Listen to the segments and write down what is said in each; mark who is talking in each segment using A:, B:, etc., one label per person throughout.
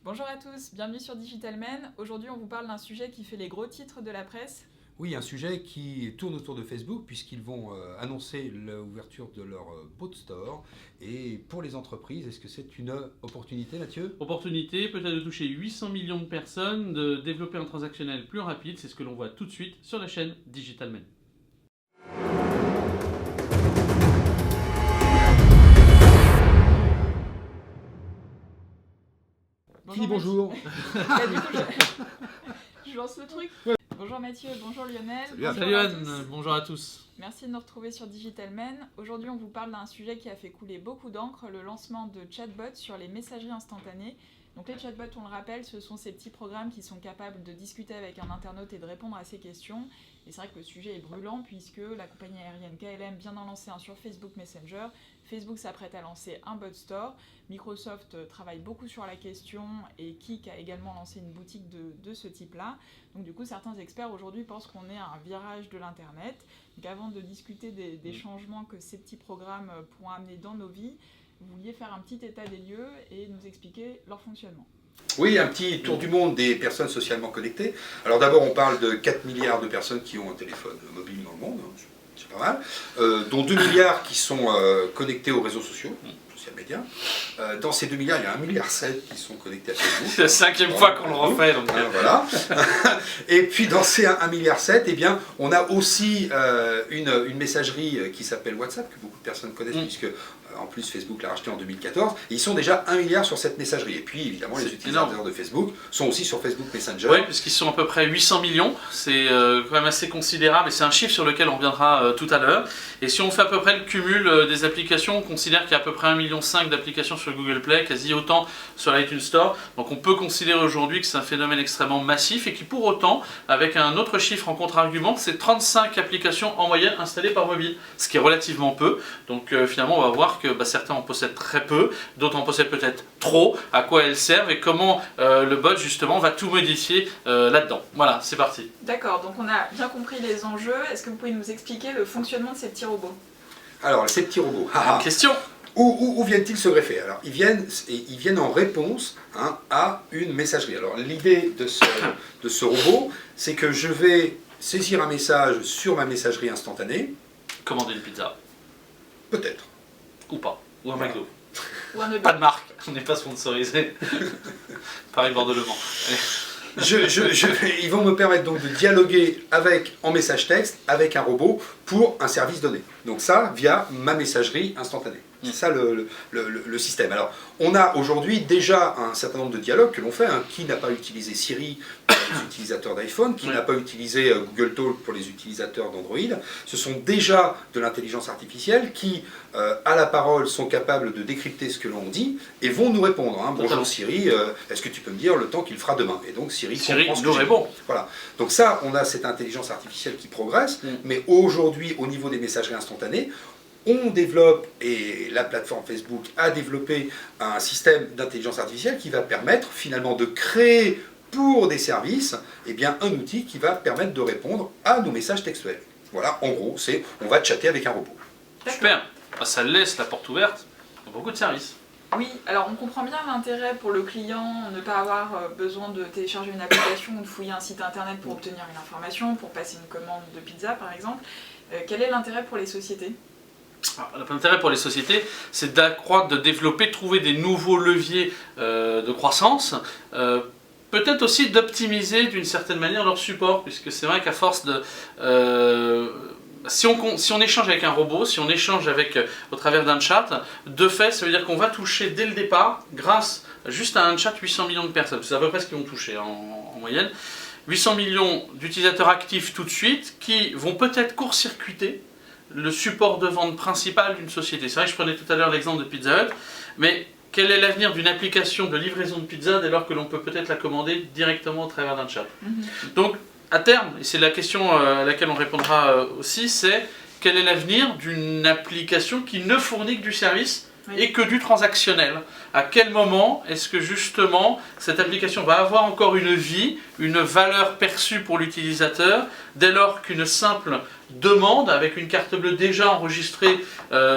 A: Bonjour à tous, bienvenue sur Digitalmen. Aujourd'hui, on vous parle d'un sujet qui fait les gros titres de la presse.
B: Oui, un sujet qui tourne autour de Facebook puisqu'ils vont annoncer l'ouverture de leur bot store. Et pour les entreprises, est-ce que c'est une opportunité, Mathieu?
C: Opportunité peut-être de toucher 800 millions de personnes, de développer un transactionnel plus rapide, c'est ce que l'on voit tout de suite sur la chaîne Digitalmen.
B: Bonjour.
A: Bah, du coup, je lance le truc. Bonjour Mathieu, bonjour Lionel.
C: Salut Anne, bonjour à tous.
A: Merci de nous retrouver sur Digitalmen. Aujourd'hui, on vous parle d'un sujet qui a fait couler beaucoup d'encre, le lancement de chatbots sur les messageries instantanées. Donc les chatbots, on le rappelle, ce sont ces petits programmes qui sont capables de discuter avec un internaute et de répondre à ses questions. Et c'est vrai que le sujet est brûlant puisque la compagnie aérienne KLM vient d'en lancer un sur Facebook Messenger. Facebook s'apprête à lancer un bot store. Microsoft travaille beaucoup sur la question et Kik a également lancé une boutique de ce type-là. Donc du coup, certains experts aujourd'hui pensent qu'on est à un virage de l'Internet. Donc avant de discuter des changements que ces petits programmes pourront amener dans nos vies, vous vouliez faire un petit état des lieux et nous expliquer leur fonctionnement.
B: Oui, un petit tour du monde des personnes socialement connectées. Alors d'abord, on parle de 4 milliards de personnes qui ont un téléphone mobile dans le monde, c'est pas mal, dont 2 milliards qui sont connectés aux réseaux sociaux, social media. Dans ces 2 milliards, il y a 1,7 milliard qui sont connectés à Facebook.
C: C'est la cinquième fois qu'on le refait. Donc...
B: voilà. Et puis dans ces 1,7 milliard, eh bien, on a aussi une messagerie qui s'appelle WhatsApp, que beaucoup de personnes connaissent, puisque en plus Facebook l'a racheté en 2014. Et ils sont déjà 1 milliard sur cette messagerie. Et puis évidemment, les utilisateurs de Facebook sont aussi sur Facebook Messenger.
C: Oui, puisqu'ils sont à peu près 800 millions. C'est quand même assez considérable et c'est un chiffre sur lequel on reviendra tout à l'heure. Et si on fait à peu près le cumul des applications, on considère qu'il y a à peu près 1,5 million d'applications sur Google Play, quasi autant sur l'iTunes Store. Donc on peut considérer aujourd'hui que c'est un phénomène extrêmement massif et qui pour autant, avec un autre chiffre en contre-argument, c'est 35 applications en moyenne installées par mobile, ce qui est relativement peu. Donc finalement, on va voir que certains en possèdent très peu, d'autres en possèdent peut-être trop, à quoi elles servent et comment le bot justement va tout modifier là-dedans. Voilà, c'est parti.
A: D'accord, donc on a bien compris les enjeux. Est-ce que vous pouvez nous expliquer le fonctionnement de ces petits robots?
B: Alors, ces petits robots.
C: Question.
B: Où viennent-ils se greffer? Alors, ils viennent en réponse à une messagerie. Alors, l'idée de ce robot, c'est que je vais saisir un message sur ma messagerie instantanée.
C: Commander une pizza.
B: Peut-être.
C: Ou pas. Ou un McDo.
A: Ou un
C: pas de marque, on n'est pas sponsorisé. Paris Bordeaux-Le-Mans.
B: Ils vont me permettre donc de dialoguer en message texte avec un robot pour un service donné. Donc ça, via ma messagerie instantanée. C'est ça le système. Alors, on a aujourd'hui déjà un certain nombre de dialogues que l'on fait. Qui n'a pas utilisé Siri pour les utilisateurs d'iPhone, qui n'a pas utilisé Google Talk pour les utilisateurs d'Android. Ce sont déjà de l'intelligence artificielle qui, à la parole, sont capables de décrypter ce que l'on dit et vont nous répondre. Bonjour Siri, est-ce que tu peux me dire le temps qu'il fera demain? Et donc Siri
C: nous répond.
B: Voilà. Donc ça, on a cette intelligence artificielle qui progresse, mais aujourd'hui, au niveau des messageries instantanées, on développe, et la plateforme Facebook a développé un système d'intelligence artificielle qui va permettre finalement de créer pour des services un outil qui va permettre de répondre à nos messages textuels. Voilà, en gros, on va chatter avec un robot.
C: Super, ça laisse la porte ouverte à beaucoup de services.
A: Oui, alors on comprend bien l'intérêt pour le client, ne pas avoir besoin de télécharger une application ou de fouiller un site internet pour obtenir une information, pour passer une commande de pizza par exemple. Quel est l'intérêt pour les sociétés ?
C: L'intérêt pour les sociétés, c'est d'accroître, de développer, de trouver des nouveaux leviers de croissance, peut-être aussi d'optimiser d'une certaine manière leur support, puisque c'est vrai qu'à force de... Si on échange avec un robot, si on échange au travers d'un chat, de fait, ça veut dire qu'on va toucher dès le départ, grâce juste à un chat, 800 millions de personnes. C'est à peu près ce qu'ils vont toucher en moyenne. 800 millions d'utilisateurs actifs tout de suite, qui vont peut-être court-circuiter le support de vente principal d'une société. C'est vrai que je prenais tout à l'heure l'exemple de Pizza Hut, mais quel est l'avenir d'une application de livraison de pizza dès lors que l'on peut peut-être la commander directement au travers d'un chat? Donc, à terme, et c'est la question à laquelle on répondra aussi, c'est quel est l'avenir d'une application qui ne fournit que du service et que du transactionnel? À quel moment est-ce que justement cette application va avoir encore une vie, une valeur perçue pour l'utilisateur, dès lors qu'une simple demande avec une carte bleue déjà enregistrée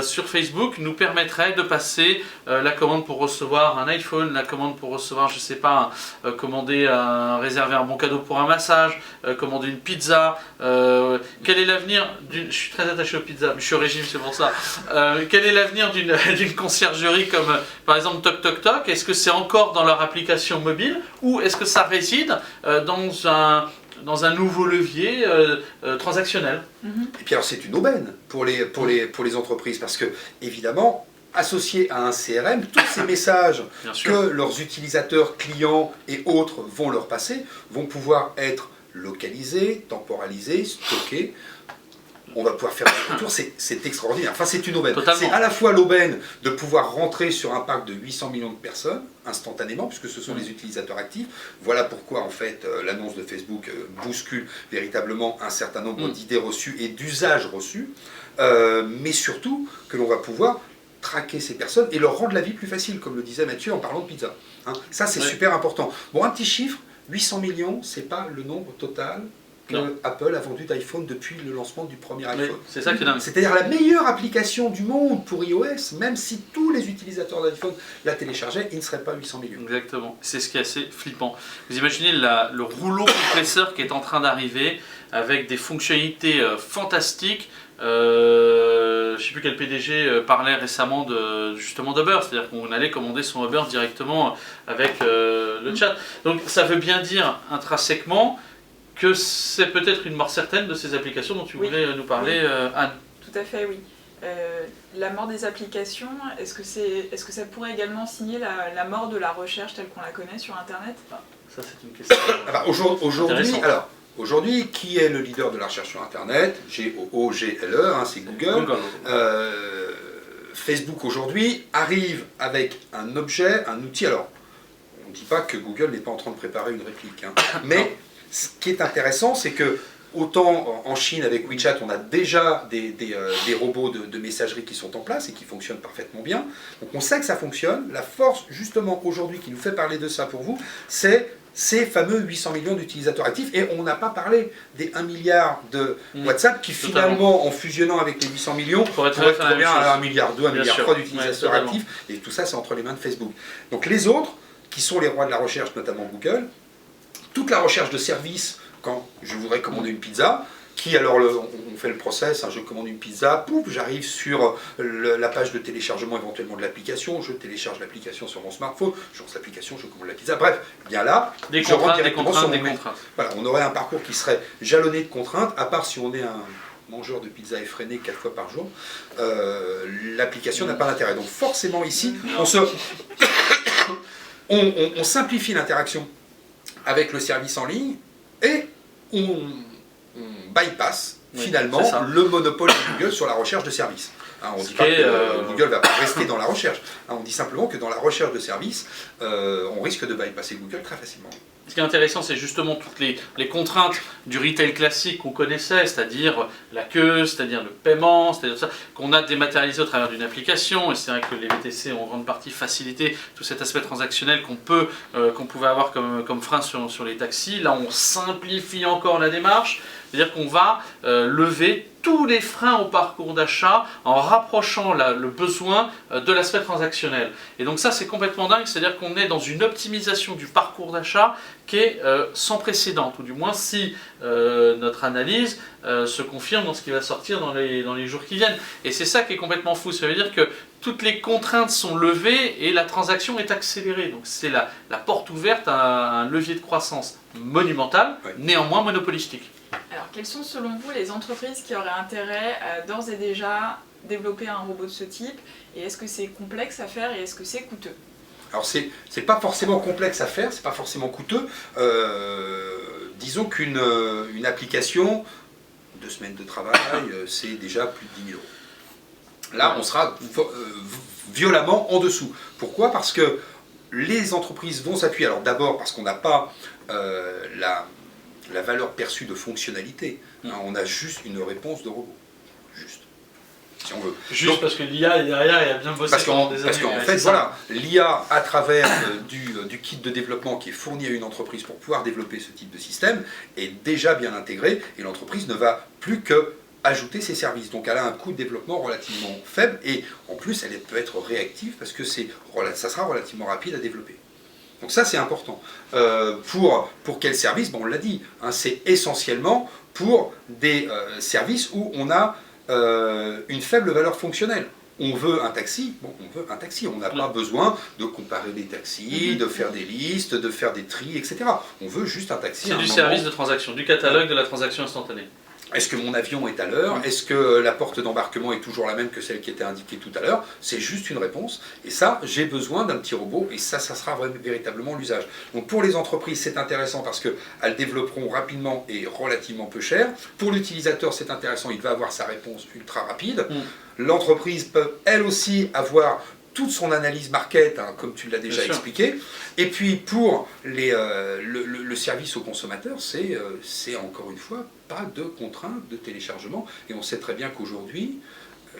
C: sur Facebook nous permettrait de passer la commande pour recevoir un iPhone, la commande pour recevoir, je sais pas, réserver un bon cadeau pour un massage, commander une pizza. Quel est l'avenir d'une... Je suis très attaché aux pizzas, mais je suis au régime, c'est pour ça. Quel est l'avenir d'une conciergerie comme par exemple Toc Toc Toc? Est-ce que c'est encore dans leur application mobile ou est-ce que ça réside dans un nouveau levier transactionnel?
B: Et puis alors c'est une aubaine pour les entreprises parce que évidemment, associés à un CRM, tous ces messages que leurs utilisateurs, clients et autres vont leur passer vont pouvoir être localisés, temporalisés, stockés. On va pouvoir faire des retours, c'est extraordinaire. Enfin, c'est une aubaine. C'est à la fois l'aubaine de pouvoir rentrer sur un parc de 800 millions de personnes instantanément, puisque ce sont les utilisateurs actifs. Voilà pourquoi, en fait, l'annonce de Facebook bouscule véritablement un certain nombre d'idées reçues et d'usages reçus, mais surtout que l'on va pouvoir traquer ces personnes et leur rendre la vie plus facile, comme le disait Mathieu en parlant de pizza. Hein, ça, c'est super important. Bon, un petit chiffre, 800 millions, c'est pas le nombre total que Apple a vendu d'iPhone depuis le lancement du premier iPhone.
C: C'est ça qui est dingue.
B: C'est-à-dire la meilleure application du monde pour iOS, même si tous les utilisateurs d'iPhone la téléchargeaient, il ne serait pas 800 millions.
C: Exactement, c'est ce qui est assez flippant. Vous imaginez le rouleau compresseur qui est en train d'arriver avec des fonctionnalités fantastiques. Je ne sais plus quel PDG parlait récemment justement d'Uber, c'est-à-dire qu'on allait commander son Uber directement avec le chat. Donc ça veut bien dire intrinsèquement que c'est peut-être une mort certaine de ces applications dont tu voulais nous parler, Anne.
A: Tout à fait, oui. La mort des applications, est-ce que ça pourrait également signer la mort de la recherche telle qu'on la connaît sur Internet?
C: Ça, c'est une question.
B: Aujourd'hui, qui est le leader de la recherche sur Internet? G-O-O-G-L-E, hein, c'est Google. Facebook aujourd'hui arrive avec un objet, un outil. Alors, on ne dit pas que Google n'est pas en train de préparer une réplique, hein, mais ce qui est intéressant, c'est que autant en Chine avec WeChat, on a déjà des robots de messagerie qui sont en place et qui fonctionnent parfaitement bien. Donc on sait que ça fonctionne. La force justement aujourd'hui qui nous fait parler de ça pour vous, c'est ces fameux 800 millions d'utilisateurs actifs. Et on n'a pas parlé des 1 milliard de WhatsApp qui finalement, en fusionnant avec les 800 millions, pourraient très bien à 1 milliard 2, 1 milliard 3 d'utilisateurs actifs. Et tout ça, c'est entre les mains de Facebook. Donc les autres, qui sont les rois de la recherche, notamment Google, toute la recherche de services, quand je voudrais commander une pizza, on fait le process, hein, je commande une pizza, pouf, j'arrive sur la page de téléchargement éventuellement de l'application, je télécharge l'application sur mon smartphone, je lance l'application, je commande la pizza, bref, bien là,
C: des contraintes.
B: Voilà, on aurait un parcours qui serait jalonné de contraintes, à part si on est un mangeur de pizza effréné 4 fois par jour, l'application n'a pas d'intérêt. Donc forcément ici, on simplifie l'interaction avec le service en ligne et on bypass finalement le monopole de Google sur la recherche de services. Hein, on ne dit pas que Google va rester dans la recherche. Hein, on dit simplement que dans la recherche de services, on risque de bypasser Google très facilement.
C: Ce qui est intéressant, c'est justement toutes les contraintes du retail classique qu'on connaissait, c'est-à-dire la queue, c'est-à-dire le paiement, c'est-à-dire ça, qu'on a dématérialisé au travers d'une application. Et c'est vrai que les VTC ont en grande partie facilité tout cet aspect transactionnel qu'on pouvait avoir comme frein sur les taxis. Là, on simplifie encore la démarche, c'est-à-dire qu'on va lever tous les freins au parcours d'achat en rapprochant le besoin de l'aspect transactionnel. Et donc ça, c'est complètement dingue, c'est-à-dire qu'on est dans une optimisation du parcours d'achat qui est sans précédent, ou du moins si notre analyse se confirme dans ce qui va sortir dans les jours qui viennent. Et c'est ça qui est complètement fou, ça veut dire que toutes les contraintes sont levées et la transaction est accélérée. Donc c'est la porte ouverte à un levier de croissance monumental, néanmoins monopolistique.
A: Alors, quelles sont selon vous les entreprises qui auraient intérêt à d'ores et déjà développer un robot de ce type? Et est-ce que c'est complexe à faire et est-ce que c'est coûteux?
B: Alors c'est pas forcément complexe à faire, c'est pas forcément coûteux. Disons qu'une application, 2 semaines de travail, c'est déjà plus de 10 000 €. Là, on sera violemment en dessous. Pourquoi? Parce que les entreprises vont s'appuyer. Alors d'abord parce qu'on n'a pas la valeur perçue de fonctionnalité. Hein, on a juste une réponse de robot. Juste. Si on veut.
C: Juste donc, parce que l'IA derrière, il a bien bossé pendant des années.
B: Parce qu'en fait, voilà, l'IA à travers du kit de développement qui est fourni à une entreprise pour pouvoir développer ce type de système est déjà bien intégré et l'entreprise ne va plus que ajouter ces services. Donc elle a un coût de développement relativement faible et en plus elle peut être réactive parce que ça sera relativement rapide à développer. Donc ça c'est important. Pour quel service? On l'a dit, hein, c'est essentiellement pour des services où on a une faible valeur fonctionnelle. On veut un taxi, on veut un taxi, on n'a pas besoin de comparer les taxis, de faire des listes, de faire des tris, etc. On veut juste un taxi.
C: C'est du service de transaction, du catalogue de la transaction instantanée.
B: Est-ce que mon avion est à l'heure? Est-ce que la porte d'embarquement est toujours la même que celle qui était indiquée tout à l'heure? C'est juste une réponse. Et ça, j'ai besoin d'un petit robot et ça sera véritablement l'usage. Donc pour les entreprises, c'est intéressant parce qu'elles développeront rapidement et relativement peu cher. Pour l'utilisateur, c'est intéressant, il va avoir sa réponse ultra rapide. L'entreprise peut, elle aussi, avoir toute son analyse market, hein, comme tu l'as déjà expliqué. Et puis pour le service au consommateur, c'est encore une fois pas de contrainte de téléchargement. Et on sait très bien qu'aujourd'hui,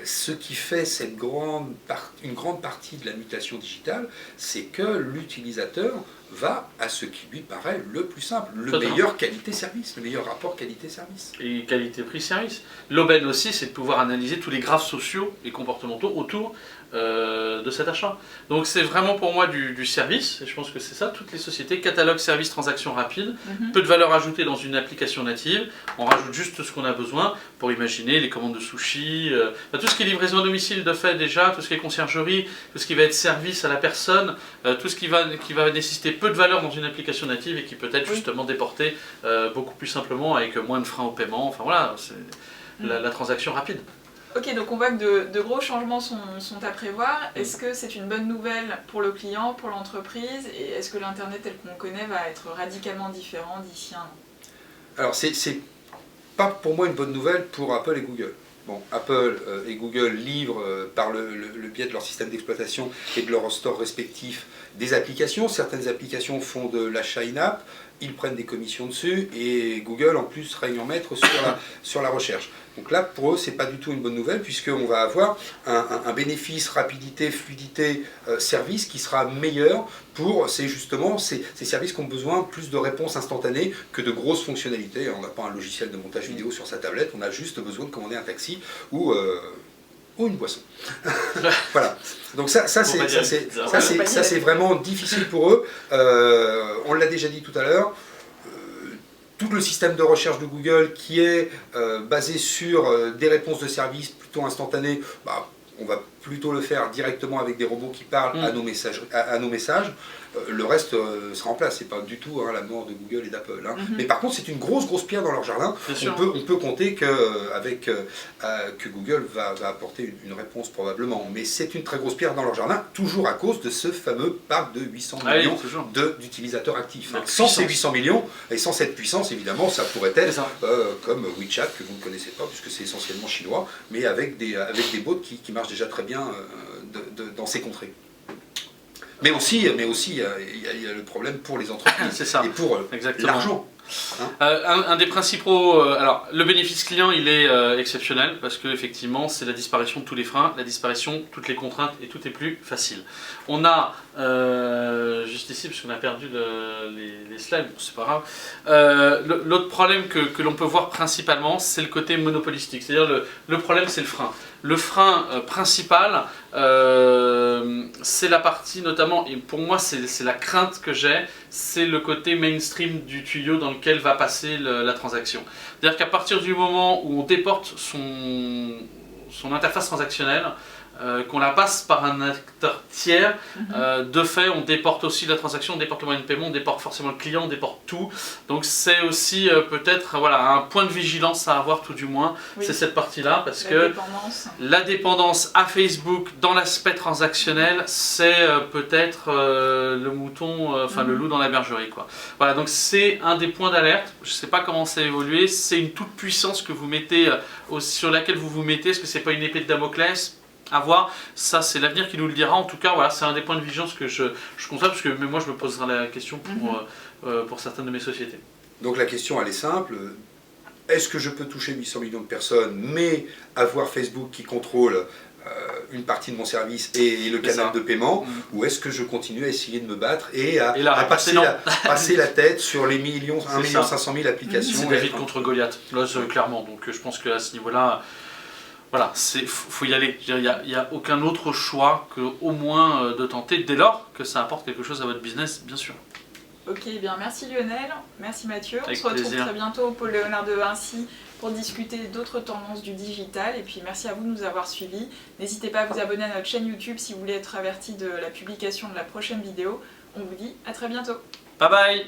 B: ce qui fait une grande partie de la mutation digitale, c'est que l'utilisateur va à ce qui lui paraît le plus simple, le meilleur qualité-service, le meilleur rapport qualité-service.
C: Et qualité-prix-service. L'aubaine aussi, c'est de pouvoir analyser tous les graphes sociaux et comportementaux autour de cet achat. Donc c'est vraiment pour moi du service, et je pense que c'est ça, toutes les sociétés, catalogue, service, transaction rapide, peu de valeur ajoutée dans une application native, on rajoute juste ce qu'on a besoin pour imaginer les commandes de sushi, tout ce qui est livraison à domicile de fait déjà, tout ce qui est conciergerie, tout ce qui va être service à la personne, tout ce qui va nécessiter peu de valeur dans une application native et qui peut être justement déporté beaucoup plus simplement avec moins de freins au paiement, enfin voilà, c'est la transaction rapide.
A: Ok, donc on voit que de gros changements sont à prévoir. Est-ce que c'est une bonne nouvelle pour le client, pour l'entreprise, et est-ce que l'Internet tel qu'on le connaît va être radicalement différent d'ici un an?
B: Alors c'est pas pour moi une bonne nouvelle pour Apple et Google. Bon, Apple et Google livrent par le biais de leur système d'exploitation et de leur store respectif des applications. Certaines applications font de l'achat in-app, ils prennent des commissions dessus et Google en plus règne en maître sur la recherche. Donc là, pour eux, c'est pas du tout une bonne nouvelle puisqu'on va avoir un bénéfice, rapidité, fluidité, service qui sera meilleur pour justement ces services qui ont besoin plus de réponses instantanées que de grosses fonctionnalités. On n'a pas un logiciel de montage vidéo sur sa tablette, on a juste besoin de commander un taxi ou une boisson. Voilà. Donc ça c'est vraiment difficile pour eux. On l'a déjà dit tout à l'heure. Tout le système de recherche de Google qui est basé sur des réponses de services plutôt instantanées, on va plutôt le faire directement avec des robots qui parlent à nos messages. Le reste sera en place. C'est pas du tout la mort de Google et d'Apple. Mais par contre, c'est une grosse pierre dans leur jardin. On peut compter que Google va apporter une réponse probablement. Mais c'est une très grosse pierre dans leur jardin, toujours à cause de ce fameux parc de 800 millions d'utilisateurs actifs. Sans ces 800 millions et sans cette puissance, évidemment, ça pourrait être comme WeChat, que vous ne connaissez pas, puisque c'est essentiellement chinois, mais avec des bots qui marchent déjà très bien dans ces contrées. Mais aussi, il y a le problème pour les entreprises et pour l'argent.
C: Un des principaux... alors, le bénéfice client, il est exceptionnel parce que effectivement, c'est la disparition de tous les freins, la disparition de toutes les contraintes et tout est plus facile. On a, juste ici, parce qu'on a perdu les slides, bon, c'est pas grave. L'autre problème que l'on peut voir principalement, c'est le côté monopolistique. C'est-à-dire le problème, c'est le frein. Le frein principal, c'est la partie notamment, et pour moi c'est la crainte que j'ai, c'est le côté mainstream du tuyau dans lequel va passer la transaction. C'est-à-dire qu'à partir du moment où on déporte son interface transactionnelle, qu'on la passe par un acteur tiers, de fait on déporte aussi la transaction, on déporte le moyen de paiement, on déporte forcément le client, on déporte tout. Donc c'est aussi peut-être un point de vigilance à avoir tout du moins, c'est cette partie-là, parce que la dépendance à Facebook dans l'aspect transactionnel, c'est peut-être le mouton, le loup dans la bergerie, quoi. Voilà, donc c'est un des points d'alerte, je ne sais pas comment ça a évolué, c'est une toute puissance que vous mettez, sur laquelle vous vous mettez, est-ce que c'est pas une épée de Damoclès ? À voir, ça c'est l'avenir qui nous le dira. En tout cas, voilà, c'est un des points de vigilance que je constate, parce que même moi je me poserai la question pour certaines de mes sociétés.
B: Donc la question elle est simple, est-ce que je peux toucher 800 millions de personnes, mais avoir Facebook qui contrôle une partie de mon service et le canal de paiement, ou est-ce que je continue à essayer de me battre et à passer la tête sur les 1 500 000 applications.
C: C'est David contre Goliath, là, clairement. Donc je pense qu'à ce niveau-là, voilà, faut y aller. Il n'y a aucun autre choix que au moins de tenter, dès lors que ça apporte quelque chose à votre business, bien sûr.
A: Ok, bien merci Lionel, merci Mathieu.
C: Avec
A: On se retrouve
C: plaisir.
A: très bientôt au Pôle Léonard de Vinci pour discuter d'autres tendances du digital. Et puis merci à vous de nous avoir suivis. N'hésitez pas à vous abonner à notre chaîne YouTube si vous voulez être averti de la publication de la prochaine vidéo. On vous dit à très bientôt.
C: Bye bye.